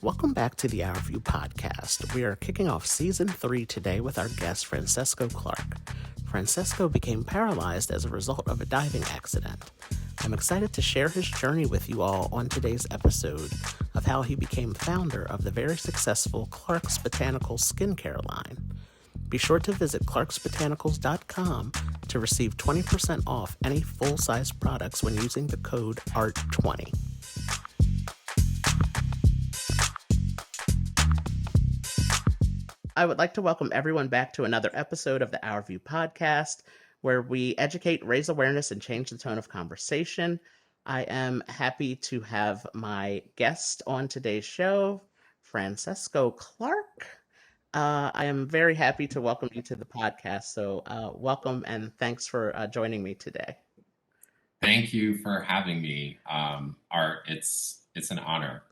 Welcome back to the OurView Podcast. We are kicking off Season 3 today with our guest, Francesco Clark. Francesco became paralyzed as a result of a diving accident. I'm excited to share his journey with you all on today's episode of how he became founder of the very successful Clark's Botanicals skincare line. Be sure to visit clarksbotanicals.com to receive 20% off any full-size products when using the code ART20. I would like to welcome everyone back to another episode of the OurView Podcast, where we educate, raise awareness, and change the tone of conversation. I am happy to have my guest on today's show, Francesco Clark. I am very happy to welcome you to the podcast. So welcome and thanks for joining me today. Thank you for having me, Art. It's an honor.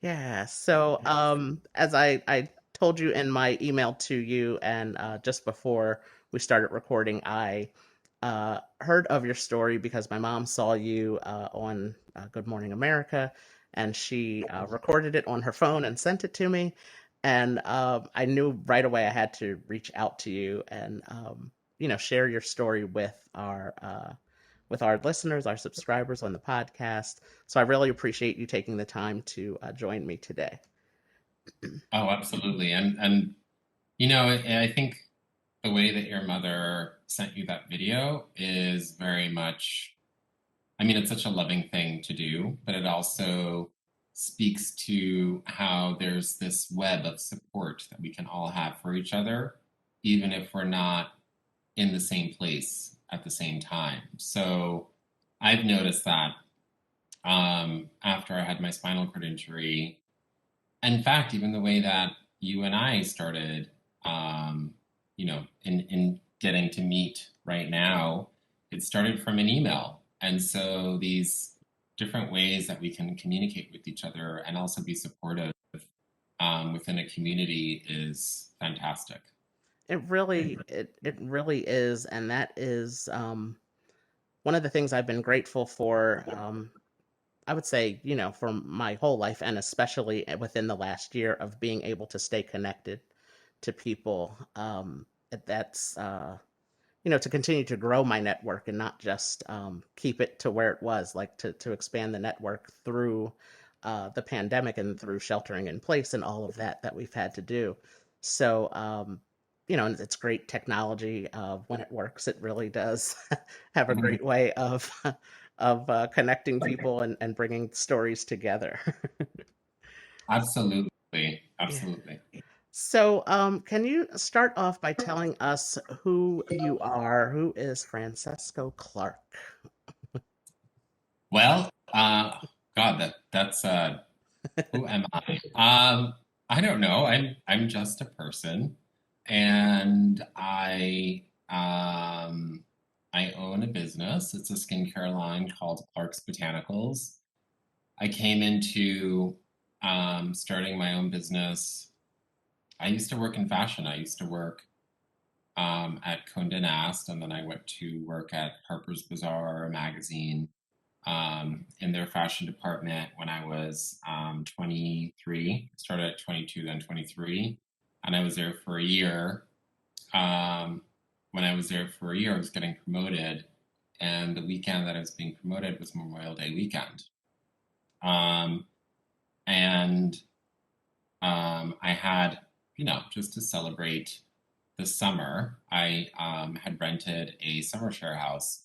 Yeah. So as I told you in my email to you, and just before we started recording, I heard of your story because my mom saw you on Good Morning America, and she recorded it on her phone and sent it to me. And I knew right away I had to reach out to you and share your story with our listeners, our subscribers on the podcast. So I really appreciate you taking the time to join me today. Oh, absolutely. And I think the way that your mother sent you that video is very much, it's such a loving thing to do, but it also speaks to how there's this web of support that we can all have for each other, even if we're not in the same place at the same time. So I've noticed that after I had my spinal cord injury, in fact, even the way that you and I started, in getting to meet right now, it started from an email. And so these different ways that we can communicate with each other and also be supportive within a community is fantastic. It really is, and that is one of the things I've been grateful for. I would say, for my whole life, and especially within the last year, of being able to stay connected to people. That's to continue to grow my network and not just keep it to where it was, like to expand the network through the pandemic and through sheltering in place and all of that we've had to do. So, and it's great technology. When it works, it really does have a great way of connecting people and bringing stories together. Absolutely. Yeah. So, can you start off by telling us who you are? Who is Francesco Clark? Well, God, that's who am I? I don't know. I'm just a person, and I own a business. It's a skincare line called Clark's Botanicals. I came into starting my own business. I used to work in fashion. I used to work at Condé Nast, and then I went to work at Harper's Bazaar magazine in their fashion department when I was 23. Started at 22, then 23, and I was there for a year. When I was there for a year, I was getting promoted, and the weekend that I was being promoted was Memorial Day weekend. I had, just to celebrate the summer, I had rented a summer share house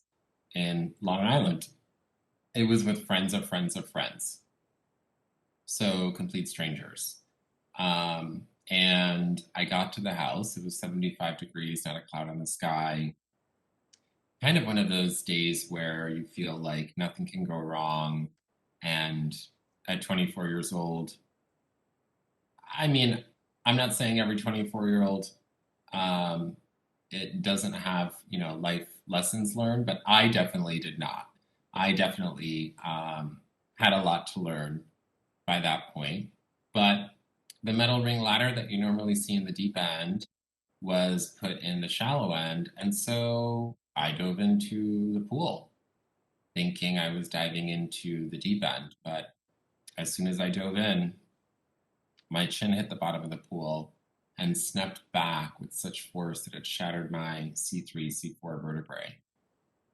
in Long Island. It was with friends of friends of friends. So complete strangers. And I got to the house. It was 75 degrees, not a cloud in the sky. Kind of one of those days where you feel like nothing can go wrong. And at 24 years old, I'm not saying every 24-year-old it doesn't have, life lessons learned, but I definitely did not. I definitely had a lot to learn by that point. But the metal ring ladder that you normally see in the deep end was put in the shallow end. And so I dove into the pool thinking I was diving into the deep end. But as soon as I dove in, my chin hit the bottom of the pool and snapped back with such force that it shattered my C3, C4 vertebrae.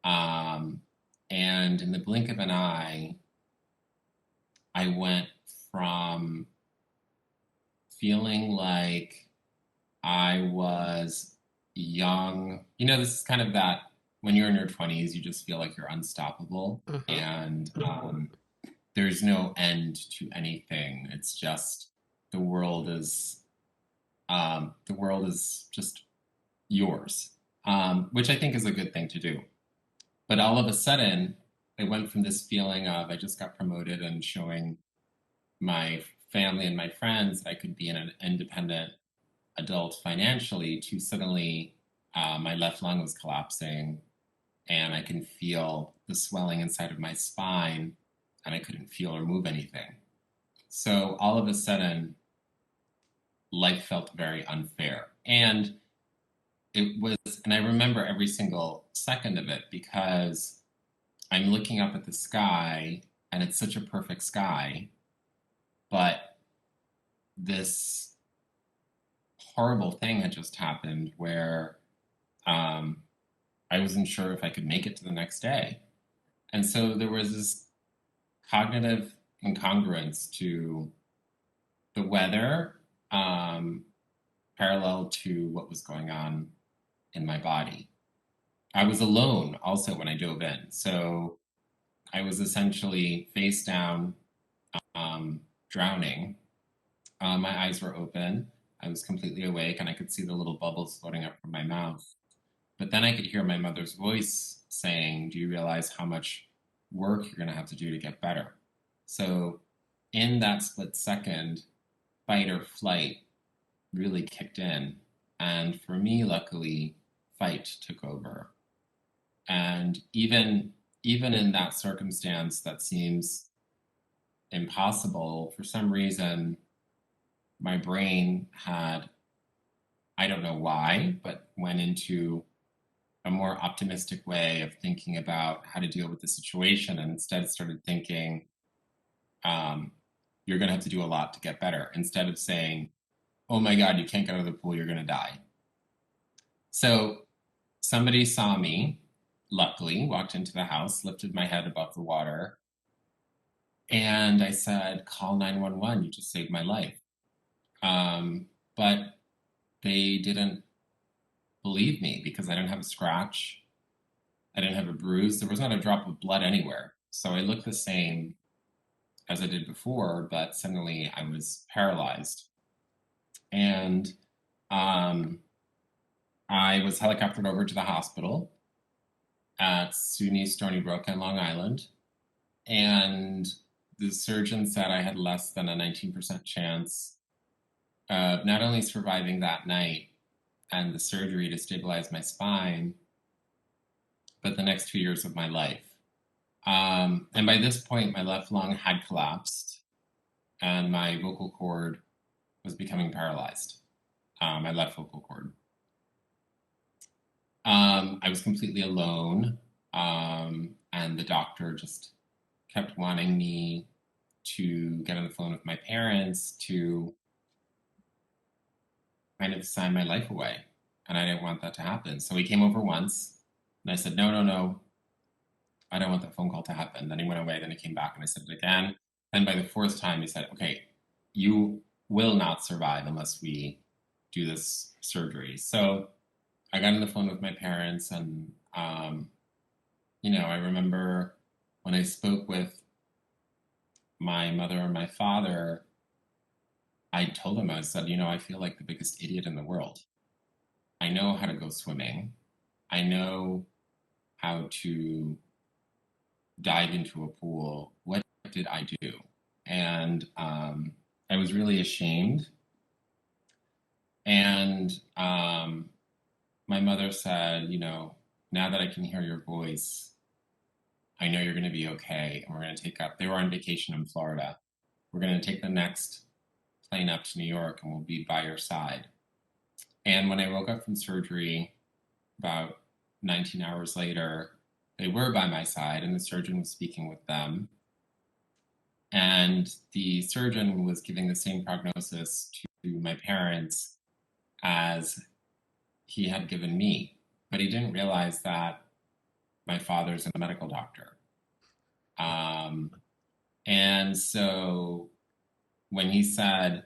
And in the blink of an eye, I went from feeling like I was young. You know, this is kind of that when you're in your 20s, you just feel like you're unstoppable. Mm-hmm. And there's no end to anything. It's just the world is just yours, which I think is a good thing to do. But all of a sudden, I went from this feeling of I just got promoted and showing my family and my friends that I could be an independent adult financially to suddenly my left lung was collapsing and I can feel the swelling inside of my spine and I couldn't feel or move anything. So all of a sudden, life felt very unfair. And and I remember every single second of it because I'm looking up at the sky and it's such a perfect sky, but this horrible thing had just happened where I wasn't sure if I could make it to the next day. And so there was this cognitive incongruence to the weather, parallel to what was going on in my body. I was alone also when I dove in. So I was essentially face down, drowning. My eyes were open. I was completely awake and I could see the little bubbles floating up from my mouth. But then I could hear my mother's voice saying, "Do you realize how much work you're going to have to do to get better?" So in that split second, fight or flight really kicked in. And for me, luckily, fight took over. And even in that circumstance that seems impossible, for some reason, my brain had, I don't know why, but went into a more optimistic way of thinking about how to deal with the situation and instead started thinking, you're going to have to do a lot to get better, instead of saying, oh my God, you can't get out of the pool, you're going to die. So somebody saw me, luckily, walked into the house, lifted my head above the water, and I said, call 911, you just saved my life. But they didn't believe me because I didn't have a scratch. I didn't have a bruise. There was not a drop of blood anywhere. So I looked the same as I did before, but suddenly I was paralyzed. And I was helicoptered over to the hospital at SUNY Stony Brook in Long Island. And the surgeon said I had less than a 19% chance of not only surviving that night and the surgery to stabilize my spine, but the next 2 years of my life. And by this point, my left lung had collapsed and my vocal cord was becoming paralyzed, my left vocal cord. I was completely alone, and the doctor just kept wanting me to get on the phone with my parents to kind of sign my life away. And I didn't want that to happen. So he came over once, and I said, no, I don't want that phone call to happen. Then he went away, then he came back, and I said it again. And by the fourth time, he said, okay, you will not survive unless we do this surgery. So I got on the phone with my parents, and, I remember when I spoke with my mother and my father, I told them, I said, I feel like the biggest idiot in the world. I know how to go swimming. I know how to dive into a pool. What did I do? And I was really ashamed. And my mother said, now that I can hear your voice, I know you're going to be okay. And we're going to they were on vacation in Florida. We're going to take the next plane up to New York and we'll be by your side. And when I woke up from surgery about 19 hours later, they were by my side and the surgeon was speaking with them. And the surgeon was giving the same prognosis to my parents as he had given me. But he didn't realize that my father's a medical doctor. Um, and so when he said,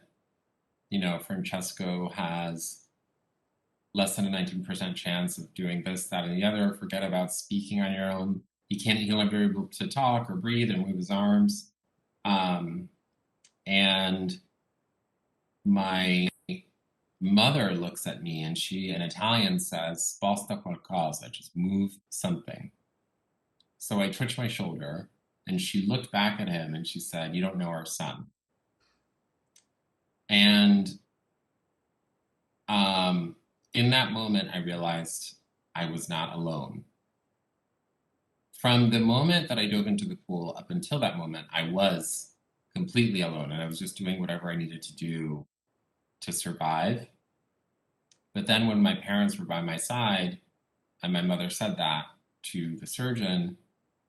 Francesco has less than a 19% chance of doing this, that, and the other, forget about speaking on your own. He'll never be able to talk or breathe and move his arms. And my mother looks at me and she, in Italian, says, "Sposta qualcosa," just move something. So I twitched my shoulder and she looked back at him and she said, "You don't know our son." And in that moment, I realized I was not alone. From the moment that I dove into the pool up until that moment, I was completely alone and I was just doing whatever I needed to do to survive. But then when my parents were by my side and my mother said that to the surgeon,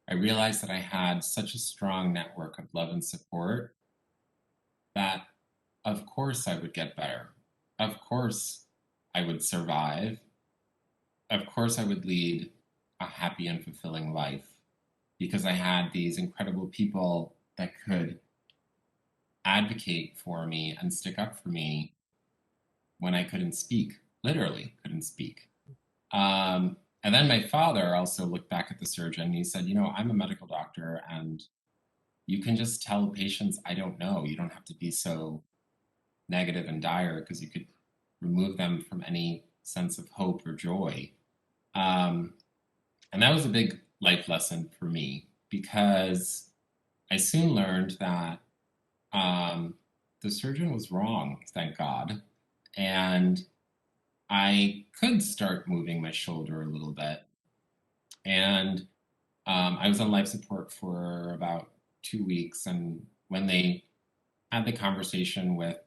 I realized that I had such a strong network of love and support that, of course, I would get better. Of course, I would survive. Of course, I would lead a happy and fulfilling life because I had these incredible people that could advocate for me and stick up for me when I couldn't speak, literally couldn't speak. And then my father also looked back at the surgeon and he said, "I'm a medical doctor and you can just tell patients, I don't know. You don't have to be so negative and dire because you could remove them from any sense of hope or joy." And that was a big life lesson for me because I soon learned that the surgeon was wrong, thank God. And I could start moving my shoulder a little bit. And I was on life support for about 2 weeks. And when they had the conversation with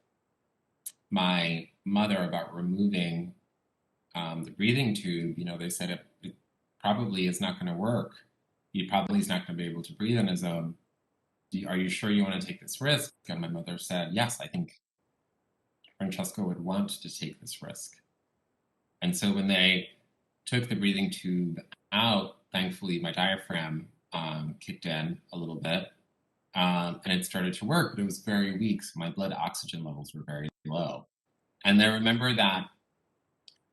my mother about removing the breathing tube, they said it probably is not going to work. He probably is not going to be able to breathe on his own. Are you sure you want to take this risk? And my mother said, "Yes, I think Francesco would want to take this risk." And so when they took the breathing tube out, thankfully my diaphragm kicked in a little bit and it started to work, but it was very weak. So my blood oxygen levels were very low. And I remember that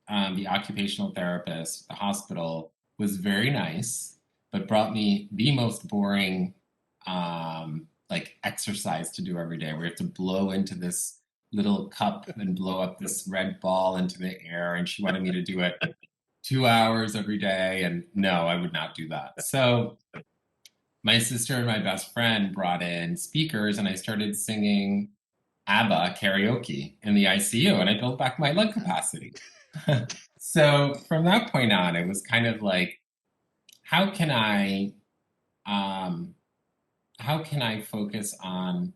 the occupational therapist at the hospital was very nice, but brought me the most boring exercise to do every day. We have to blow into this little cup and blow up this red ball into the air, and she wanted me to do it 2 hours every day, and no, I would not do that. So my sister and my best friend brought in speakers, and I started singing ABBA karaoke in the ICU, and I built back my lung capacity. So from that point on, it was kind of like, how can I focus on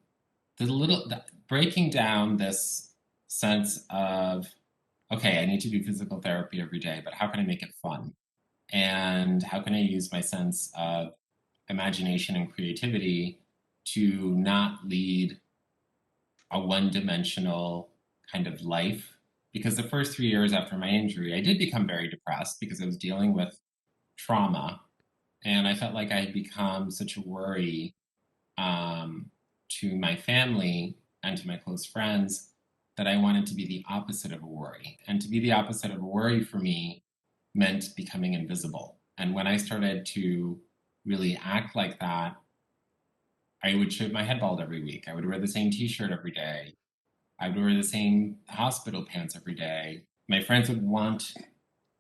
breaking down this sense of, okay, I need to do physical therapy every day, but how can I make it fun? And how can I use my sense of imagination and creativity to not lead a one-dimensional kind of life? Because the first 3 years after my injury, I did become very depressed because I was dealing with trauma. And I felt like I had become such a worry to my family and to my close friends that I wanted to be the opposite of a worry. And to be the opposite of a worry for me meant becoming invisible. And when I started to really act like that, I would shave my head bald every week. I would wear the same t-shirt every day. I would wear the same hospital pants every day. My friends would want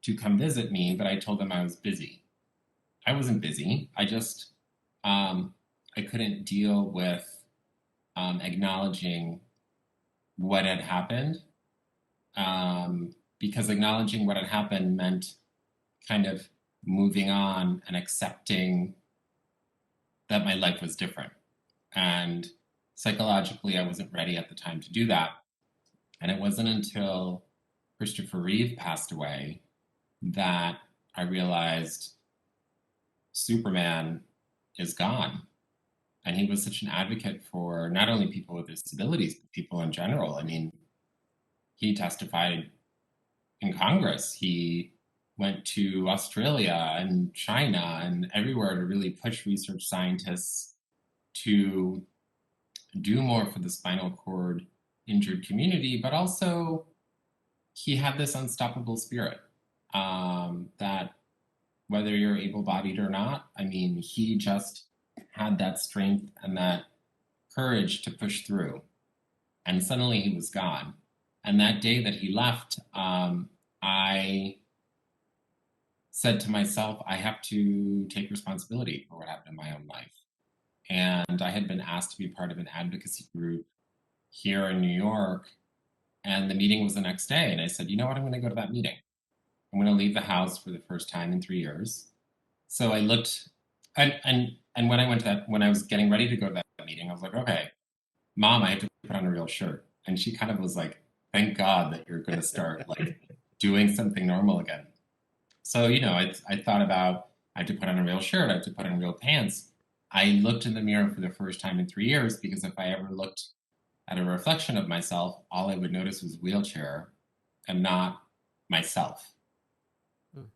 to come visit me, but I told them I was busy. I wasn't busy. I couldn't deal with acknowledging what had happened, because acknowledging what had happened meant kind of moving on and accepting that my life was different. And psychologically, I wasn't ready at the time to do that. And it wasn't until Christopher Reeve passed away that I realized Superman is gone. And he was such an advocate for not only people with disabilities, but people in general. I mean, he testified in Congress. He went to Australia and China and everywhere to really push research scientists to do more for the spinal cord injured community, but also he had this unstoppable spirit that whether you're able bodied or not, I mean, he just had that strength and that courage to push through. And suddenly he was gone. And that day that he left, I said to myself, I have to take responsibility for what happened in my own life. And I had been asked to be part of an advocacy group here in New York. And the meeting was the next day. And I said, you know what? I'm going to go to that meeting. I'm going to leave the house for the first time in 3 years. So I looked, and when I went to that, when I was getting ready to go to that meeting, I was like, okay, Mom, I have to put on a real shirt. And she kind of was like, thank God that you're going to start like doing something normal again. So, I thought about, I have to put on a real shirt, I have to put on real pants. I looked in the mirror for the first time in 3 years because if I ever looked at a reflection of myself, all I would notice was wheelchair and not myself.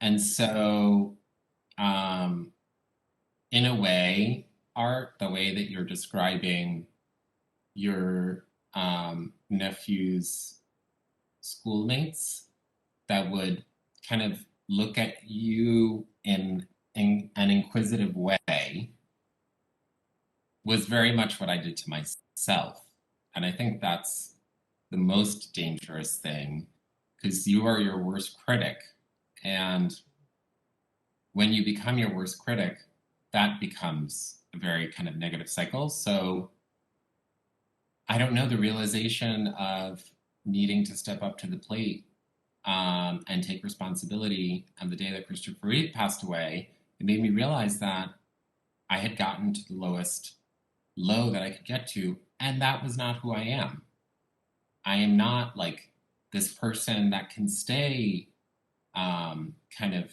And so, in a way, Art, the way that you're describing your nephew's schoolmates that would kind of look at you in an inquisitive way was very much what I did to myself. And I think that's the most dangerous thing because you are your worst critic. And when you become your worst critic, that becomes a very kind of negative cycle. So I don't know, the realization of needing to step up to the plate and take responsibility. And the day that Christopher Reeve passed away, it made me realize that I had gotten to the lowest low that I could get to, and that was not who I am. I am not like this person that can stay kind of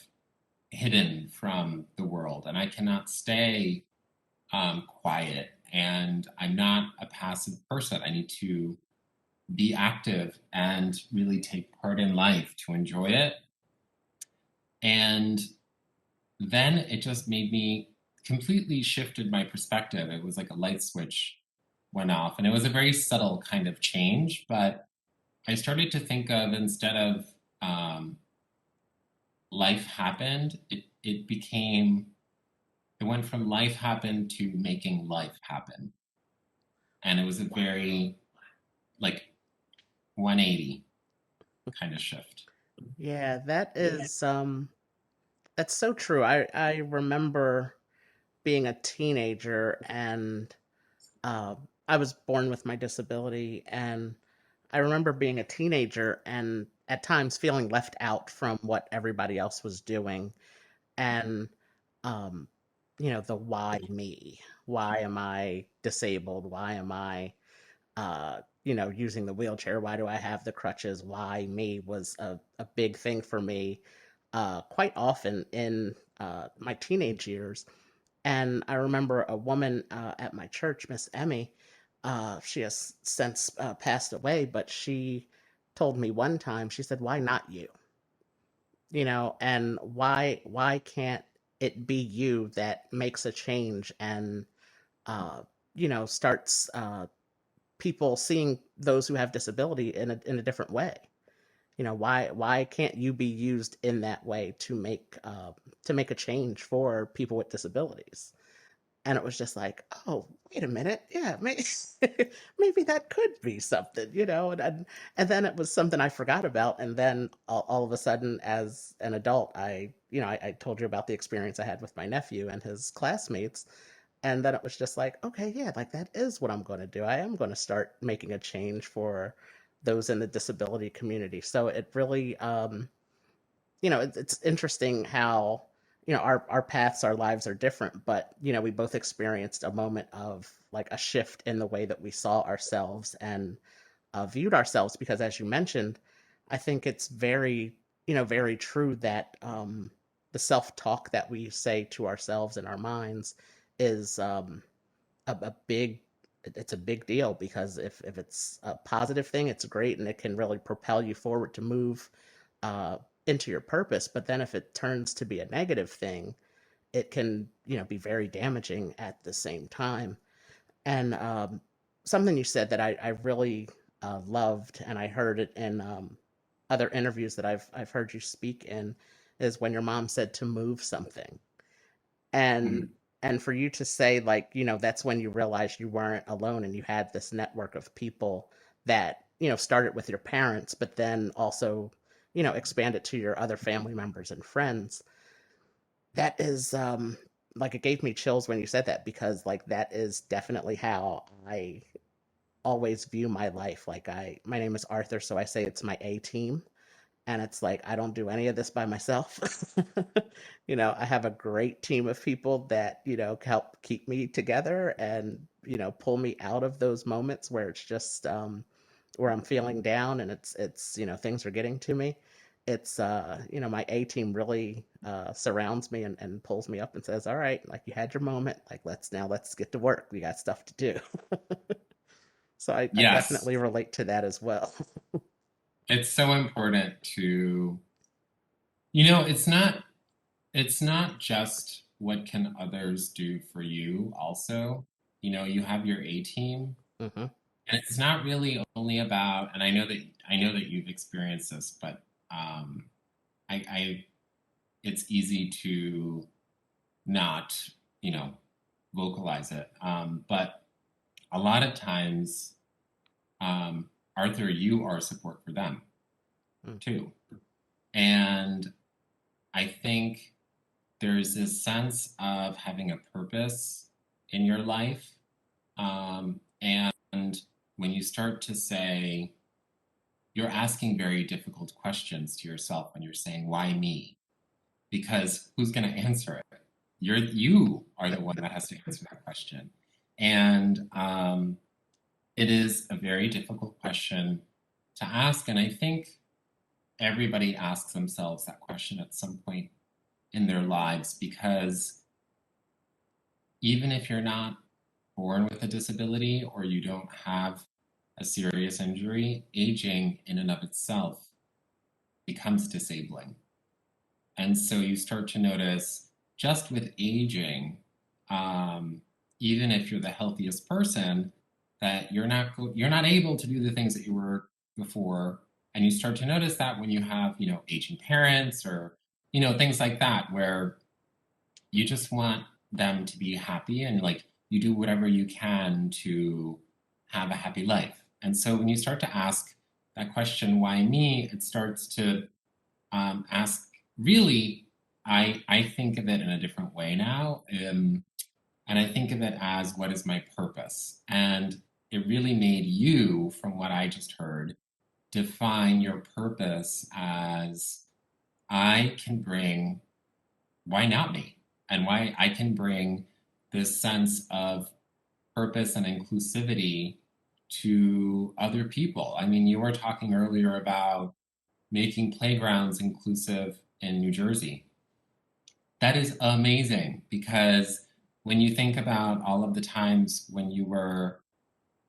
hidden from the world, and I cannot stay quiet, and I'm not a passive person. I need to be active and really take part in life to enjoy it. And then it just made me completely shifted my perspective. It was like a light switch went off, and it was a very subtle kind of change, but I started to think of instead of life happened, it went from life happened to making life happen. And it was a very like 180 kind of shift. Yeah, that is that's so true. I remember being a teenager and uh, I was born with my disability, and I remember being a teenager and at times feeling left out from what everybody else was doing. And, um, the why me? Why am I disabled? Why am I, using the wheelchair? Why do I have the crutches? Why me was a big thing for me quite often in my teenage years. And I remember a woman at my church, Miss Emmy. She has since passed away, but she told me one time. She said, "Why not you? And why can't it be you that makes a change and uh, starts people seeing those who have disability in a different way? Why can't you be used in that way to make a change for people with disabilities?" And it was just like, oh, wait a minute, yeah, maybe, maybe that could be something, and then it was something I forgot about, and then all of a sudden, as an adult, I told you about the experience I had with my nephew and his classmates, and then it was just like, okay, yeah, like that is what I'm going to do. I am going to start making a change for those in the disability community. So it really, it's interesting how our paths, our lives are different, but we both experienced a moment of like a shift in the way that we saw ourselves and viewed ourselves, because as you mentioned, I think it's very very true that the self-talk that we say to ourselves in our minds is a a big it's a big deal because if it's a positive thing, it's great and it can really propel you forward to move uh, into your purpose. But then if it turns to be a negative thing, it can be very damaging at the same time. And something you said that I really loved, and I heard it in other interviews that I've heard you speak in, is when your mom said to move something. And Mm. and for you to say, like, that's when you realized you weren't alone and you had this network of people that started with your parents, but then also expanded to your other family members and friends. That is like, it gave me chills when you said that, because like that is definitely how I always view my life. Like, my name is Arthur, so I say it's my A team, and it's like I don't do any of this by myself. I have a great team of people that help keep me together and pull me out of those moments where it's just where I'm feeling down and it's things are getting to me. It's my A team really surrounds me and pulls me up and says, all right, like, you had your moment, like, let's get to work, we got stuff to do. So I Yes, definitely relate to that as well. it's so important to, it's not just what can others do for you also. You have your A team, Hmm. and it's not really only about, and I know that you've experienced this, but um I it's easy to not, you know, vocalize it. But a lot of times, Arthur, you are support for them too. And I think there's this sense of having a purpose in your life. And when you start to say, you're asking very difficult questions to yourself when you're saying, why me? Because who's going to answer it? You are the one that has to answer that question. And it is a very difficult question to ask. And I think everybody asks themselves that question at some point in their lives, because even if you're not born with a disability or you don't have a serious injury, aging in and of itself becomes disabling. And so you start to notice, just with aging, um, even if you're the healthiest person, that you're not able to do the things that you were before. And you start to notice that when you have, aging parents, or things like that, where you just want them to be happy, and like you do whatever you can to have a happy life. And so when you start to ask that question, why me, it starts to ask, really, I think of it in a different way now. And I think of it as, what is my purpose? And it really made you, from what I just heard, define your purpose as, I can bring, why not me? And why I can bring this sense of purpose and inclusivity to other people. I mean, you were talking earlier about making playgrounds inclusive in New Jersey. That is amazing, because when you think about all of the times when you were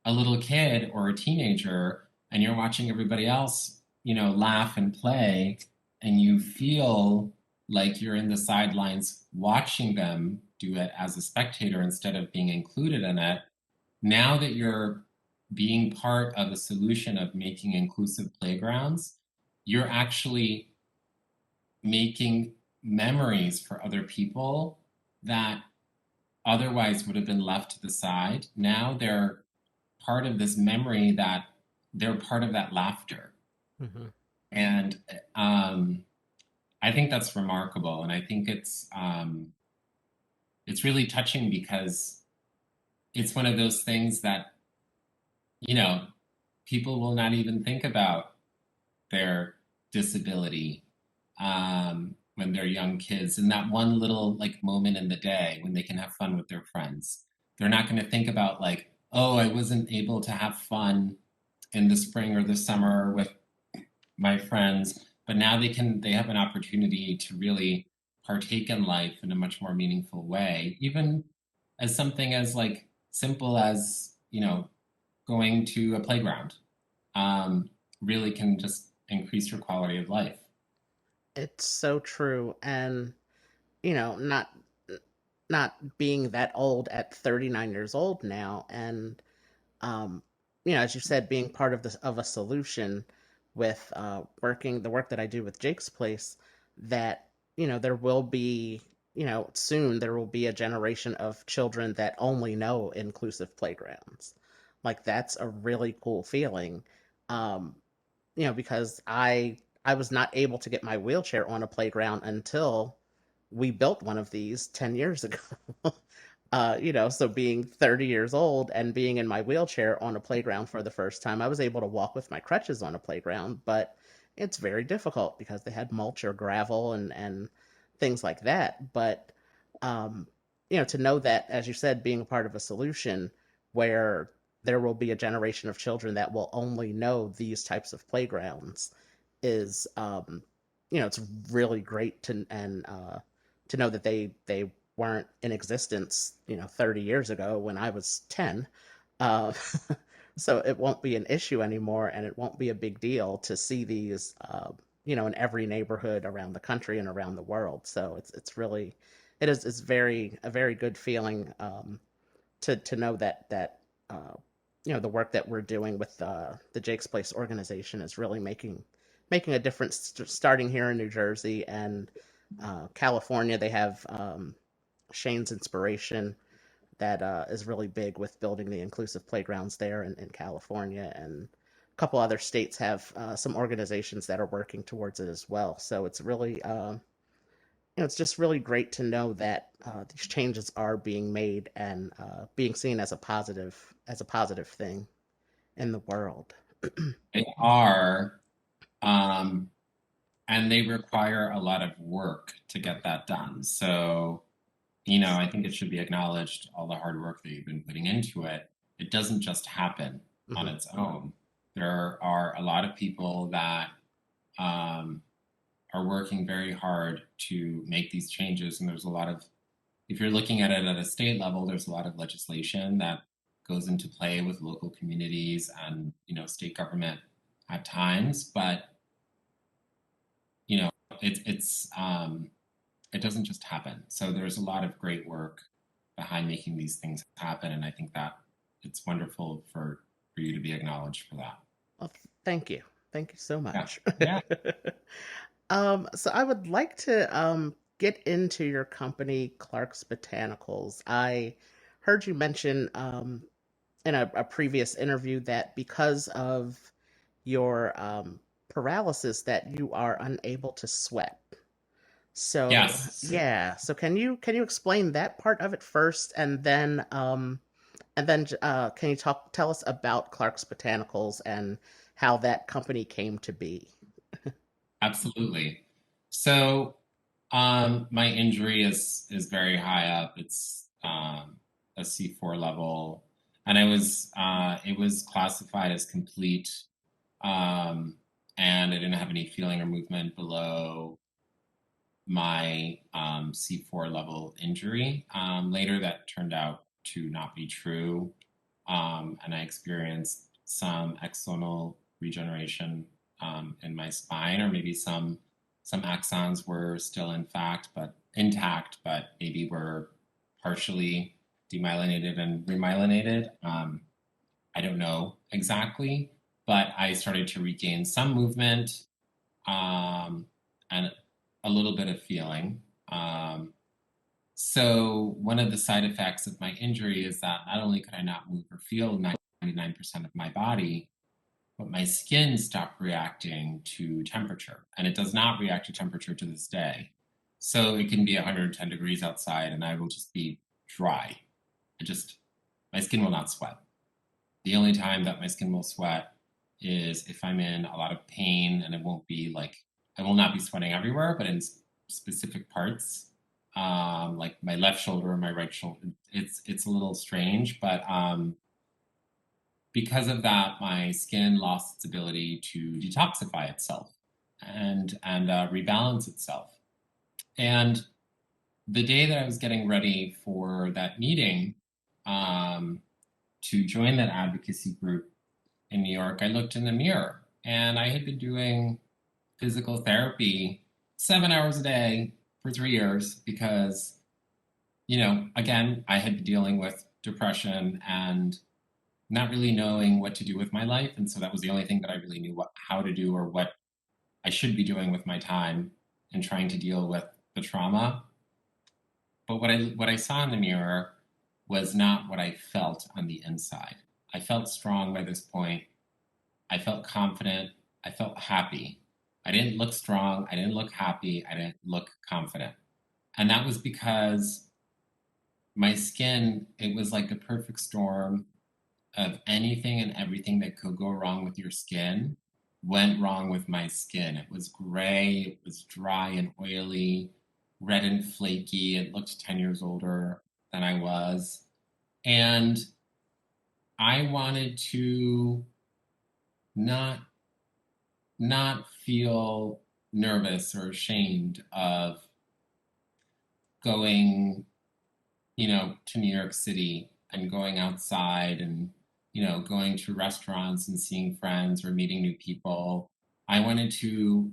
a little kid or a teenager and you're watching everybody else, laugh and play, and you feel like you're in the sidelines watching them do it as a spectator instead of being included in it, now that you're being part of a solution of making inclusive playgrounds, you're actually making memories for other people that otherwise would have been left to the side. Now they're part of this memory, that they're part of that laughter. Hmm. And I think that's remarkable. And I think it's really touching, because it's one of those things that, you know, people will not even think about their disability when they're young kids, and that one little like moment in the day when they can have fun with their friends. They're not going to think about, like, oh, I wasn't able to have fun in the spring or the summer with my friends, but now they have an opportunity to really partake in life in a much more meaningful way, even as something as like simple as, going to a playground, um, really can just increase your quality of life. It's so true. And, you know, not being that old at 39 years old now, and um, as you said, being part of a solution with working the work that I do with Jake's Place, that there will be, soon there will be a generation of children that only know inclusive playgrounds. Like that's a really cool feeling. Um, because I was not able to get my wheelchair on a playground until we built one of these 10 years ago. So being 30 years old and being in my wheelchair on a playground for the first time, I was able to walk with my crutches on a playground, but it's very difficult because they had mulch or gravel and things like that. But um, to know that, as you said, being a part of a solution where there will be a generation of children that will only know these types of playgrounds is it's really great to know that they weren't in existence 30 years ago when I was 10. uh, so it won't be an issue anymore, and it won't be a big deal to see these in every neighborhood around the country and around the world. So it's really it's very a very good feeling to know that uh, the work that we're doing with the Jake's Place organization is really making a difference. Starting here in New Jersey and California, they have Shane's Inspiration that is really big with building the inclusive playgrounds there in California, and a couple other states have some organizations that are working towards it as well. So it's really it's just really great to know that these changes are being made and being seen as a positive thing in the world. They are, um, and they require a lot of work to get that done. So, I think it should be acknowledged all the hard work that you've been putting into it. It doesn't just happen on Hmm. its own. There are a lot of people that um, are working very hard to make these changes, and there's a lot of, if you're looking at it at a state level, there's a lot of legislation that goes into play with local communities and state government at times, but you know it's it doesn't just happen. So there's a lot of great work behind making these things happen, and I think that it's wonderful for you to be acknowledged for that. Well, thank you so Yeah, much. yeah, So I would like to get into your company, Clark's Botanicals. I heard you mention in a previous interview that because of your paralysis that you are unable to sweat. So yes. yeah, so can you explain that part of it first, and then can you tell us about Clark's Botanicals and how that company came to be? Absolutely. So, my injury is very high up. It's a C4 level, and it was classified as complete, um, and I didn't have any feeling or movement below my C4 level injury. Later, that turned out to not be true, and I experienced some axonal regeneration in my spine, or maybe some axons were still intact, but maybe were partially demyelinated and remyelinated. I don't know exactly, but I started to regain some movement, and a little bit of feeling. So one of the side effects of my injury is that not only could I not move or feel 99% of my body, but my skin stopped reacting to temperature. And it does not react to temperature to this day. So it can be 110 degrees outside and I will just be dry. My skin will not sweat. The only time that my skin will sweat is if I'm in a lot of pain, and it won't be like, I will not be sweating everywhere, but in specific parts, like my left shoulder or my right shoulder. It's a little strange, but because of that, my skin lost its ability to detoxify itself and rebalance itself. And the day that I was getting ready for that meeting, to join that advocacy group in New York, I looked in the mirror and I had been doing physical therapy 7 hours a day for 3 years because, again, I had been dealing with depression and not really knowing what to do with my life. And so that was the only thing that I really knew how to do or what I should be doing with my time and trying to deal with the trauma. But what I saw in the mirror was not what I felt on the inside. I felt strong by this point. I felt confident. I felt happy. I didn't look strong. I didn't look happy. I didn't look confident. And that was because my skin, it was like a perfect storm of anything and everything that could go wrong with your skin went wrong with my skin. It was gray, it was dry and oily, red and flaky. It looked 10 years older than I was. And I wanted to not not feel nervous or ashamed of going, to New York City and going outside and, going to restaurants and seeing friends or meeting new people. I wanted to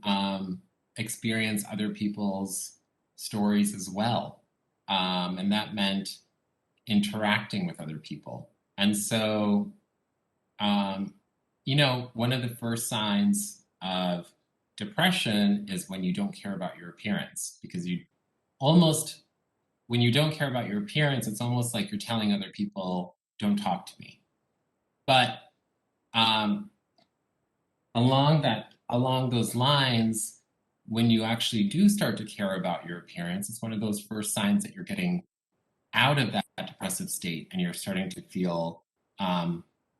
experience other people's stories as well. And that meant interacting with other people. And so, um, one of the first signs of depression is when you don't care about your appearance because you almost when you don't care about your appearance, it's almost like you're telling other people, don't talk to me. But um, along those lines, when you actually do start to care about your appearance, it's one of those first signs that you're getting out of that depressive state and you're starting to feel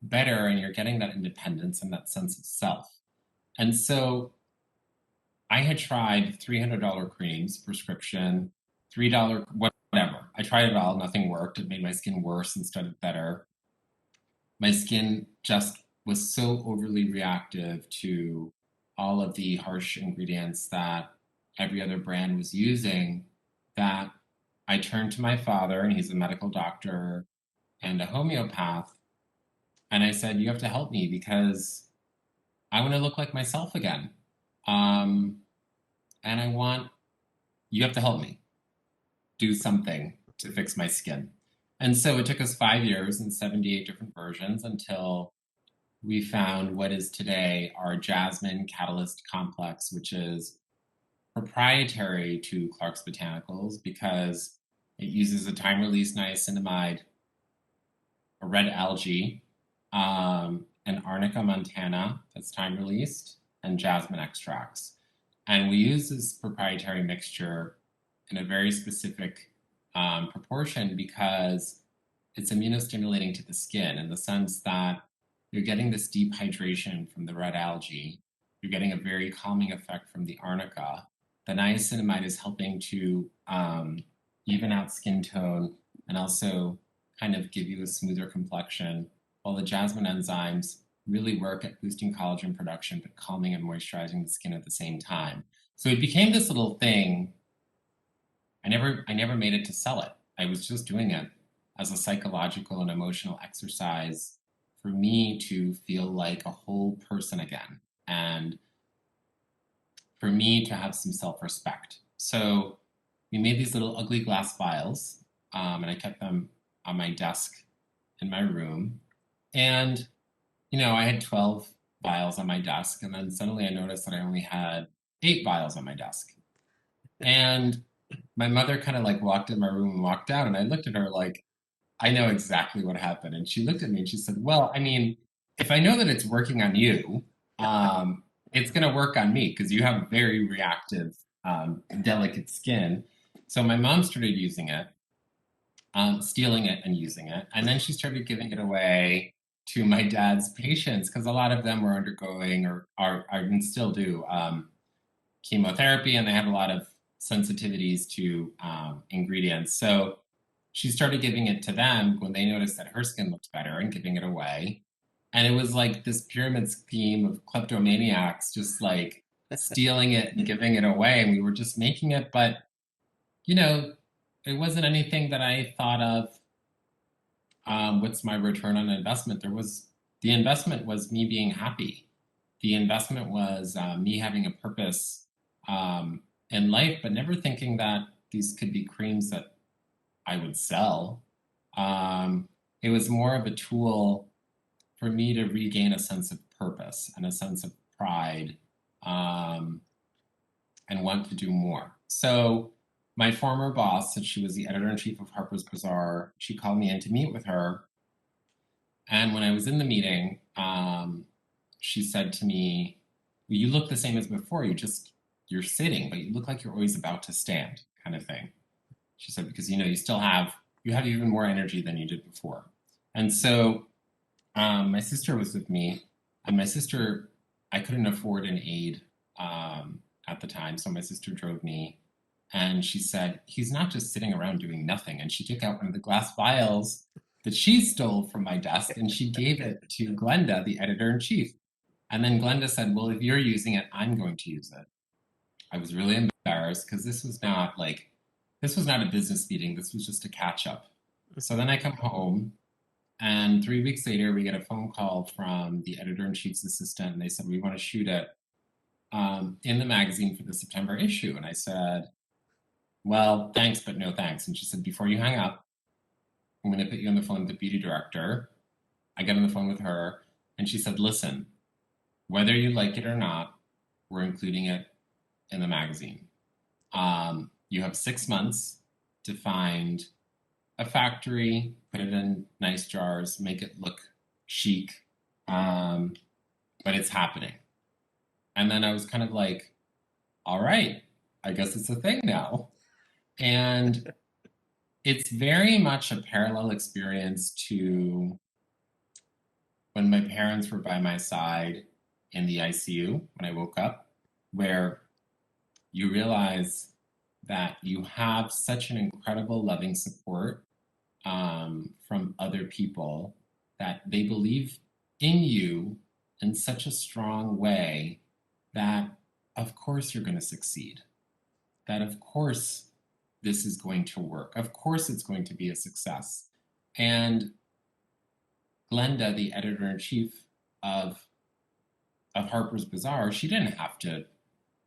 better and you're getting that independence and that sense of self. And so I had tried $300 creams, prescription, $3, whatever. I tried it all, nothing worked. It made my skin worse instead of better. My skin just was so overly reactive to all of the harsh ingredients that every other brand was using that I turned to my father, and he's a medical doctor and a homeopath. And I said, you have to help me because I want to look like myself again. Um, and you have to help me do something to fix my skin. And so it took us 5 years and 78 different versions until we found what is today our Jasmine Catalyst Complex, which is proprietary to Clark's Botanicals because it uses a time release niacinamide, a red algae, an Arnica montana that's time released, and jasmine extracts. And we use this proprietary mixture in a very specific proportion because it's immunostimulating to the skin in the sense that you're getting this deep hydration from the red algae. You're getting a very calming effect from the arnica. The niacinamide is helping to even out skin tone and also kind of give you a smoother complexion, while the jasmine enzymes really work at boosting collagen production, but calming and moisturizing the skin at the same time. So it became this little thing. I never made it to sell it. I was just doing it as a psychological and emotional exercise for me to feel like a whole person again and for me to have some self-respect. So we made these little ugly glass vials, and I kept them on my desk in my room. And, I had 12 vials on my desk, and then suddenly I noticed that I only had 8 vials on my desk. And my mother kind of like walked in my room and walked out, and I looked at her like, I know exactly what happened. And she looked at me and she said, well, I mean, if I know that it's working on you, it's going to work on me because you have very reactive, delicate skin. So my mom started using it, stealing it and using it. And then she started giving it away to my dad's patients because a lot of them were undergoing or are and still do chemotherapy, and they have a lot of sensitivities to ingredients. So she started giving it to them when they noticed that her skin looked better and giving it away. And it was like this pyramid scheme of kleptomaniacs just like stealing it and giving it away. And we were just making it, but you know, it wasn't anything that I thought of what's my return on investment? The investment was me being happy. The investment was me having a purpose in life, but never thinking that these could be creams that I would sell. It was more of a tool for me to regain a sense of purpose and a sense of pride, um, and want to do more. So my former boss, since she was the editor-in-chief of Harper's Bazaar, she called me in to meet with her. And when I was in the meeting, she said to me, well, you look the same as before. You're sitting, but you look like you're always about to stand, kind of thing. She said, because you have even more energy than you did before. And so my sister was with me, and my sister, I couldn't afford an aide at the time, so my sister drove me, and she said, he's not just sitting around doing nothing. And she took out one of the glass vials that she stole from my desk, and she gave it to Glenda, the editor in chief. And then Glenda said, well, if you're using it, I'm going to use it. I was really embarrassed because this was not a business meeting. This was just a catch up. So then I come home, and 3 weeks later, we get a phone call from the editor in chief's assistant, and they said, we want to shoot it in the magazine for the September issue. And I said, well, thanks, but no thanks. And she said, before you hang up, I'm going to put you on the phone with the beauty director. I get on the phone with her, and she said, listen, whether you like it or not, we're including it in the magazine. You have 6 months to find a factory, put it in nice jars, make it look chic, but it's happening. And then I was kind of like, all right, I guess it's a thing now. And it's very much a parallel experience to when my parents were by my side in the ICU when I woke up, where you realize that you have such an incredible loving support from other people, that they believe in you in such a strong way that of course you're going to succeed, that of course this is going to work, of course it's going to be a success. And Glenda, the editor-in-chief of Harper's Bazaar, she didn't have to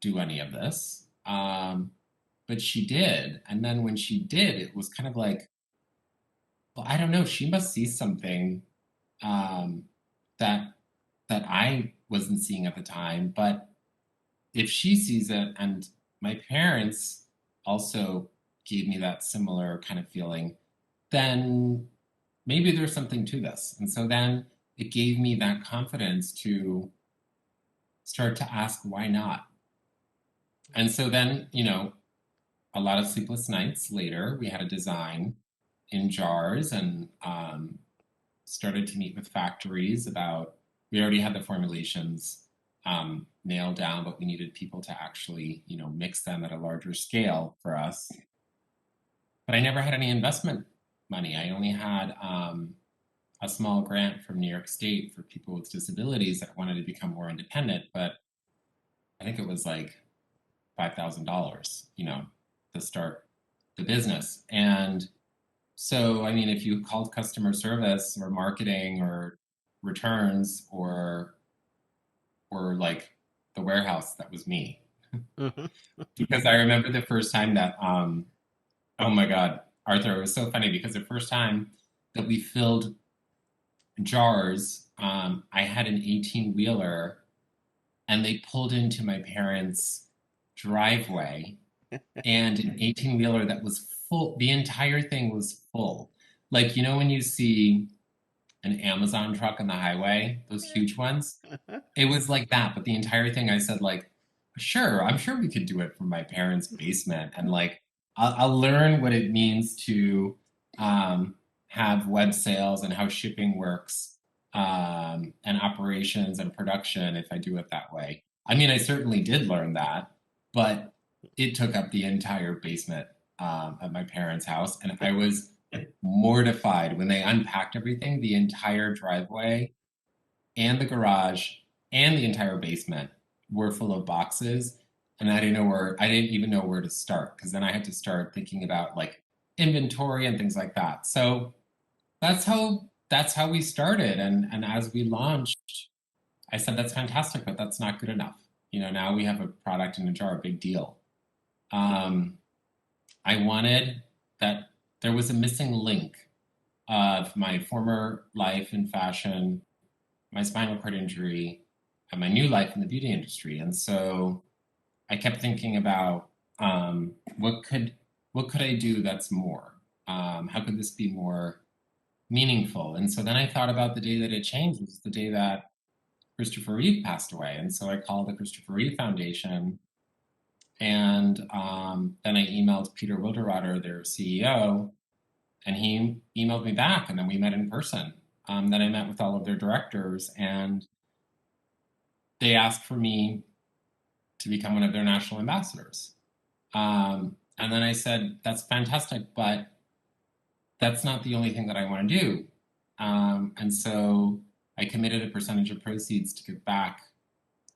do any of this, but she did. And then when she did, it was kind of like, well, I don't know, she must see something that I wasn't seeing at the time. But if she sees it, and my parents also gave me that similar kind of feeling, then maybe there's something to this. And so then it gave me that confidence to start to ask, why not? And so then, a lot of sleepless nights later, we had a design in jars, and started to meet with factories about, we already had the formulations nailed down, but we needed people to actually, mix them at a larger scale for us. But I never had any investment money. I only had a small grant from New York State for people with disabilities that wanted to become more independent, but I think it was like $5,000, to start the business. And so, I mean, if you called customer service or marketing or returns or like the warehouse, that was me. Mhm. Because I remember the first time that, oh my God, Arthur, it was so funny because the first time that we filled jars, I had an 18-wheeler, and they pulled into my parents' driveway, and an 18-wheeler that was full, the entire thing was full. Like, when you see an Amazon truck on the highway, those huge ones, it was like that. But the entire thing, I said, like, sure, I'm sure we could do it from my parents' basement. And like, I'll learn what it means to have web sales and how shipping works, and operations and production if I do it that way. I mean, I certainly did learn that, but it took up the entire basement at my parents' house. And I was mortified when they unpacked everything. The entire driveway and the garage and the entire basement were full of boxes. And I didn't even know where to start, because then I had to start thinking about like inventory and things like that. So that's how we started. And as we launched, I said, that's fantastic, but that's not good enough. Now we have a product in a jar, a big deal. Um, I wanted that there was a missing link of my former life in fashion, my spinal cord injury, and my new life in the beauty industry. And so I kept thinking about what could I do that's more? How could this be more meaningful? And so then I thought about the day that it changed was the day that Christopher Reeve passed away. And so I called the Christopher Reeve Foundation, and then I emailed Peter Wilderwater, their CEO, and he emailed me back, and then we met in person. Then I met with all of their directors, and they asked for me to become one of their national ambassadors. And then I said, that's fantastic, but that's not the only thing that I want to do. And so I committed a percentage of proceeds to give back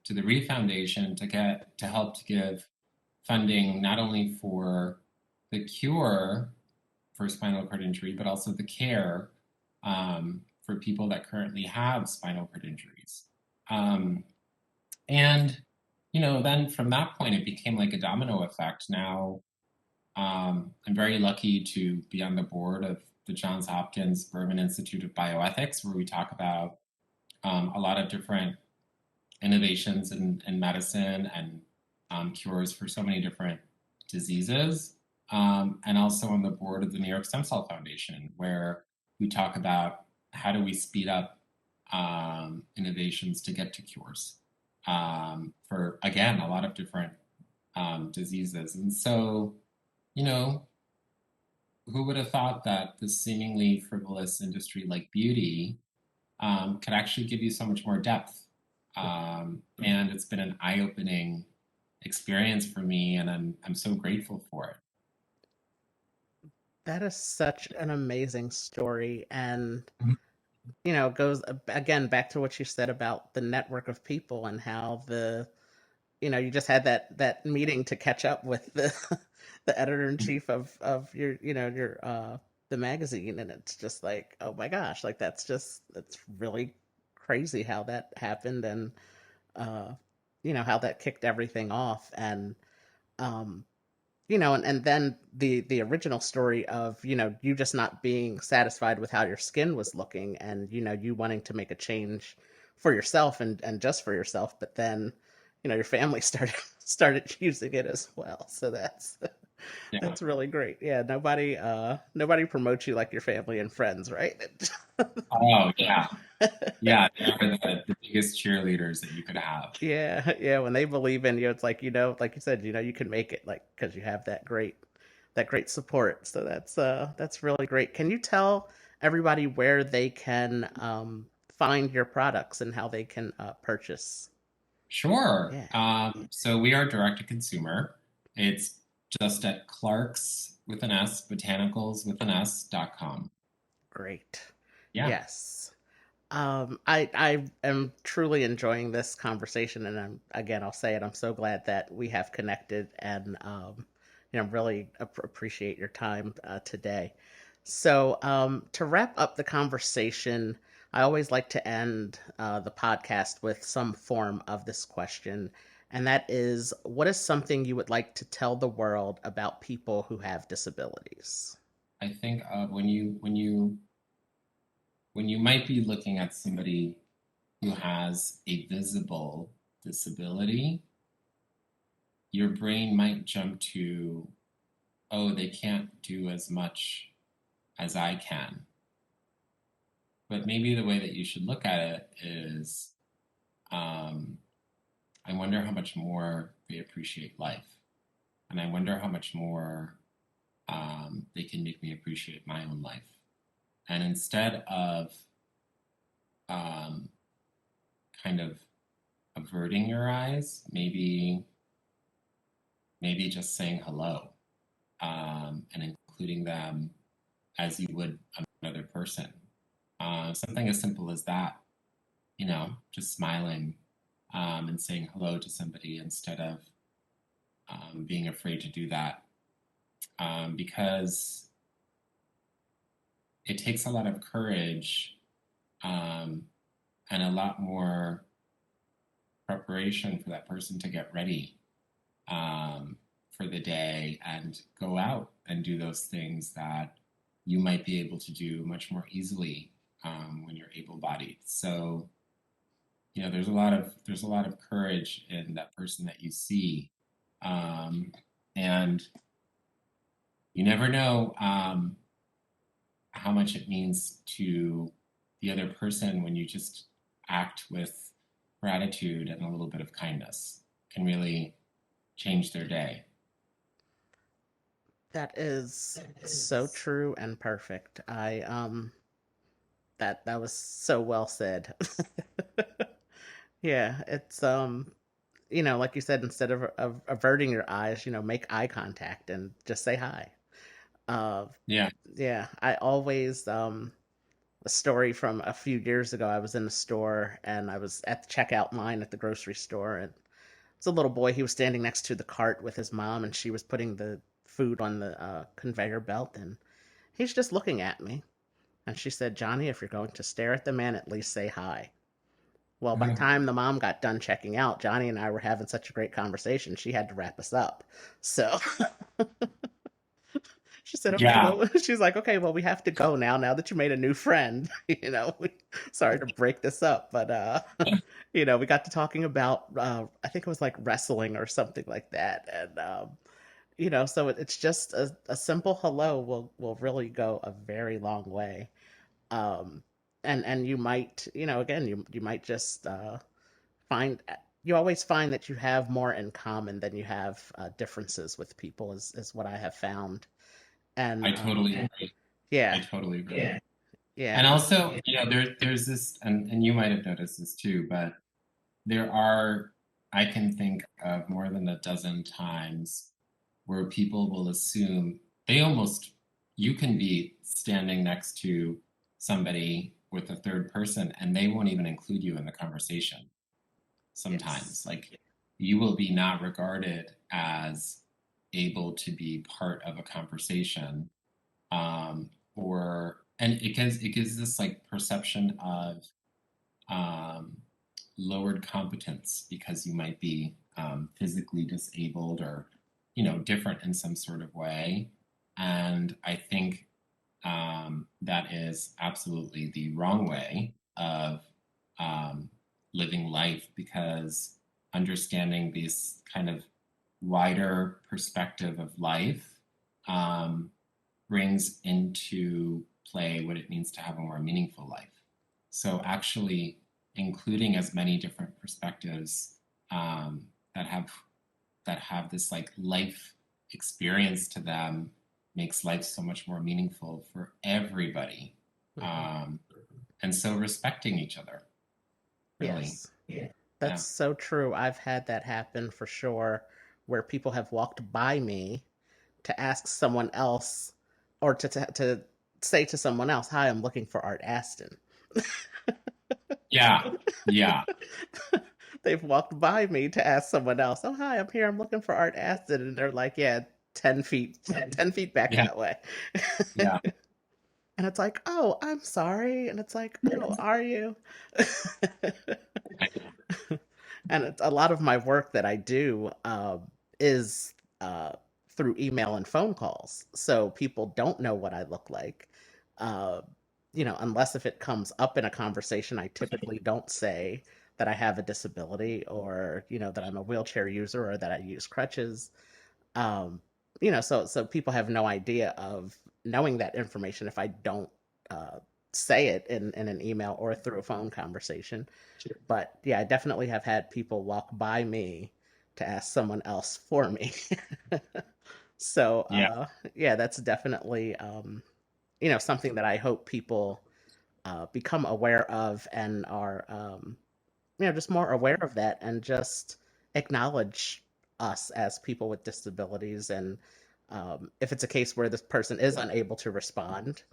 to the Reeve Foundation to help to give funding not only for the cure for spinal cord injury, but also the care for people that currently have spinal cord injuries. And then from that point, it became like a domino effect. Now, I'm very lucky to be on the board of the Johns Hopkins Berman Institute of Bioethics, where we talk about a lot of different innovations in medicine and cures for so many different diseases. And also on the board of the New York Stem Cell Foundation, where we talk about how do we speed up innovations to get to cures for, again, a lot of different diseases. And so, you know, who would have thought that this seemingly frivolous industry like beauty could actually give you so much more depth? And it's been an eye-opening experience for me, and I'm so grateful for it. That is such an amazing story. And, Mhm. goes again back to what you said about the network of people and how you just had that meeting to catch up with the the editor in chief of your the magazine, and it's just like, oh my gosh, like that's really crazy how that happened, and uh how that kicked everything off. And um and then the original story of you just not being satisfied with how your skin was looking, and you wanting to make a change for yourself, and just for yourself, but then your family started using it as well. So that's Yeah. that's really great. Yeah, nobody promotes you like your family and friends, right? Oh, yeah. Yeah, they are the biggest cheerleaders that you could have. Yeah, yeah, when they believe in you, it's like, like you said, you can make it, like, because you have that great support. So that's really great. Can you tell everybody where they can find your products and how they can purchase? Sure. Yeah, So we are direct to consumer. It's just at Clark's with an S, Botanicals with an S.com. great. Yeah. Yes. I am truly enjoying this conversation, and I'll say it, I'm so glad that we have connected, and really appreciate your time today. So, to wrap up the conversation, I always like to end the podcast with some form of this question, and that is, what is something you would like to tell the world about people who have disabilities? I think when you might be looking at somebody who has a visible disability, your brain might jump to, oh, they can't do as much as I can. But maybe the way that you should look at it is, um, I wonder how much more they appreciate life. And I wonder how much more they can make me appreciate my own life. And instead of um, kind of averting your eyes, maybe just saying hello, and including them as you would another person. Something as simple as that, just smiling and saying hello to somebody instead of being afraid to do that. Because it takes a lot of courage, um, and a lot more preparation for that person to get ready, um, for the day and go out and do those things that you might be able to do much more easily, when you're able-bodied. So, there's a lot of courage in that person that you see, um, and you never know, how much it means to the other person when you just act with gratitude and a little bit of kindness can really change their day. That is so true and perfect. That was so well said. Yeah, it's like you said, instead of averting your eyes, make eye contact and just say hi. Uh, Yeah. yeah, I always a story from a few years ago. I was in the store and I was at the checkout line at the grocery store, and it's a little boy. He was standing next to the cart with his mom, and she was putting the food on the conveyor belt, and he's just looking at me. And she said, "Johnny, if you're going to stare at the man, at least say hi." Well, by the time the mom got done checking out, Johnny and I were having such a great conversation, she had to wrap us up. So she said, "Okay, Yeah. well," she's like, "Okay, well, we have to go now. Now that you made a new friend, sorry to break this up, but we got to talking about, I think it was like wrestling or something like that, and so it's just a simple hello will really go a very long way. Um, and you might, again, you might just find you always find that you have more in common than you have differences with people, is what I have found. And I totally agree. I yeah, totally agree. Yeah. yeah, And also, there's this, and you might have noticed this too, but there are, I can think of more than a dozen times where people will assume they almost, you can be standing next to somebody with a third person and they won't even include you in the conversation sometimes. yes, Like, you will be not regarded as able to be part of a conversation, or and it gives this like perception of, um, lowered competence because you might be, physically disabled or different in some sort of way. And I think, that is absolutely the wrong way of, um, living life, because understanding this kind of wider perspective of life, um, brings into play what it means to have a more meaningful life. So actually including as many different perspectives, um, that have this like life experience to them makes life so much more meaningful for everybody. hmm Um, and so respecting each other, really. yes. Yeah. That's Yeah. so true. I've had that happen for sure, where people have walked by me to ask someone else, or to say to someone else, "Hi, I'm looking for Art Aston." Yeah. Yeah. They've walked by me to ask someone else, "Oh, hi, I'm here. I'm looking for Art Aston," and they're like, "Yeah, 10 feet, 10 feet back Yeah. that way." Yeah. And it's like, "Oh, I'm sorry," and it's like, "Oh, are you?" And it's a lot of my work that I do is uh, through email and phone calls, so people don't know what I look like. Uh, unless if it comes up in a conversation, I typically don't say that I have a disability, or that I'm a wheelchair user, or that I use crutches. Um, so people have no idea of knowing that information if I don't uh, say it in an email or through a phone conversation. But yeah, I definitely have had people walk by me to ask someone else for me. So Yeah. yeah, that's definitely something that I hope people become aware of, and are just more aware of that, and just acknowledge us as people with disabilities. And if it's a case where this person is unable to respond,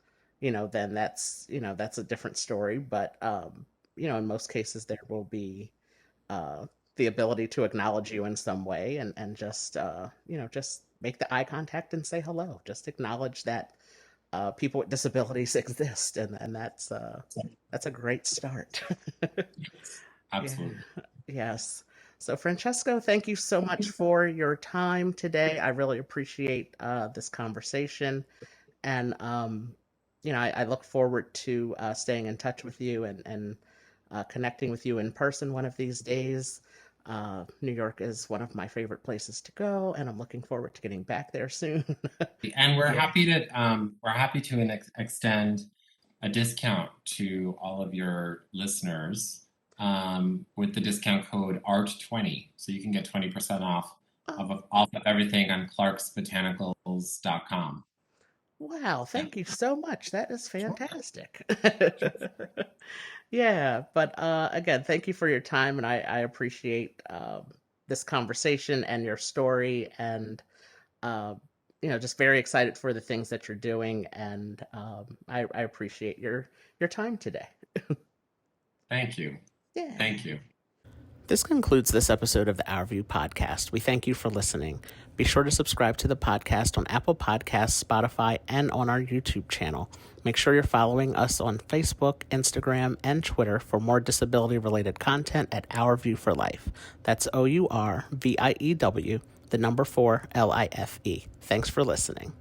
then that's a different story. But in most cases, there will be uh, the ability to acknowledge you in some way, and just just make the eye contact and say hello. Just acknowledge that people with disabilities exist, and that's a great start. Yes, Yeah. absolutely. Yes. So, Francesco, thank you so much for your time today. I really appreciate this conversation, and I look forward to staying in touch with you and connecting with you in person one of these days. New York is one of my favorite places to go, and I'm looking forward to getting back there soon. And Yeah. we're happy to extend a discount to all of your listeners with the discount code ART20. So you can get 20% off Oh, off of everything on clarksbotanicals.com. wow. Yeah. Thank you so much. That is Sure. fantastic. Yeah, but again, thank you for your time, and I appreciate this conversation and your story, and uh, just very excited for the things that you're doing, and I appreciate your time today. Thank you. Yeah. Thank you. This concludes this episode of the OurView Podcast. We thank you for listening. Be sure to subscribe to the podcast on Apple Podcasts, Spotify, and on our YouTube channel. Make sure you're following us on Facebook, Instagram, and Twitter for more disability-related content at OurView for Life. That's OurView, the number 4, LIFE. Thanks for listening.